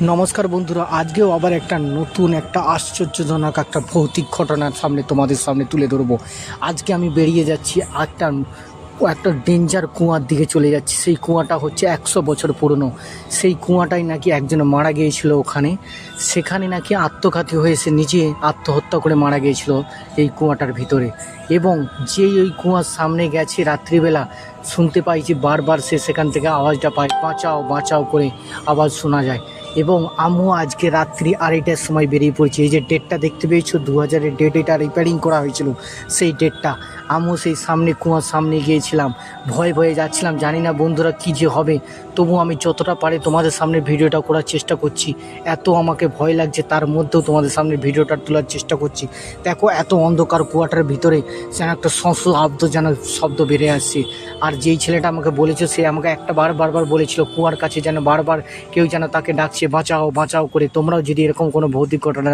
নমস্কার বন্ধুরা, আজকেও আবার একটা নতুন একটা আশ্চর্যজনক একটা ভৌতিক ঘটনার সামনে তোমাদের সামনে তুলে ধরবো। আজকে আমি বেরিয়ে যাচ্ছি একটা একটা ডেঞ্জার কুয়ার দিকে চলে যাচ্ছি। সেই কুয়াটা হচ্ছে 100 বছর পুরনো। সেই কুয়াটাই নাকি একজন মারা গিয়েছিল ওখানে। সেখানে নাকি আত্মঘাতী হয়ে সে নিজে আত্মহত্যা করে মারা গিয়েছিল এই কুয়াটার ভিতরে। এবং যেই ওই কুয়ার সামনে গেছে রাত্রিবেলা, শুনতে পাইছি বারবার সে সেখান থেকে আওয়াজটা পায়, বাঁচাও বাঁচাও করে আওয়াজ শোনা যায়। এবং আমিও আজকে রাত্রি 2:30টার সময় বেরিয়ে পড়েছি। এই যে ডেটটা দেখতে পেয়েছো, 2000-এর ডেট, এটা রিপেয়ারিং করা হয়েছিল সেই ডেটটা। আমিও সেই সামনে কুয়ার সামনে গিয়েছিলাম, ভয়ে ভয়ে যাচ্ছিলাম, জানি না বন্ধুরা কী যে হবে। তবু আমি যতটা পারি তোমাদের সামনে ভিডিওটা করার চেষ্টা করছি। এত আমাকে ভয় লাগছে, তার মধ্যেও তোমাদের সামনে ভিডিওটা তোলার চেষ্টা করছি। দেখো, এত অন্ধকার কুয়াটার ভিতরে যেন একটা শব্দ, যেন শব্দ বেড়ে আসছে। আর যেই ছেলেটা আমাকে বলেছে, সে আমাকে একটা বারবার বলেছিল কুয়ার কাছে যেন বারবার কেউ যেন তাকে ডাকছে, বাঁচাও বাঁচাও করে। তোমরাও যদি এরকম কোনো ভৌতিক ঘটনা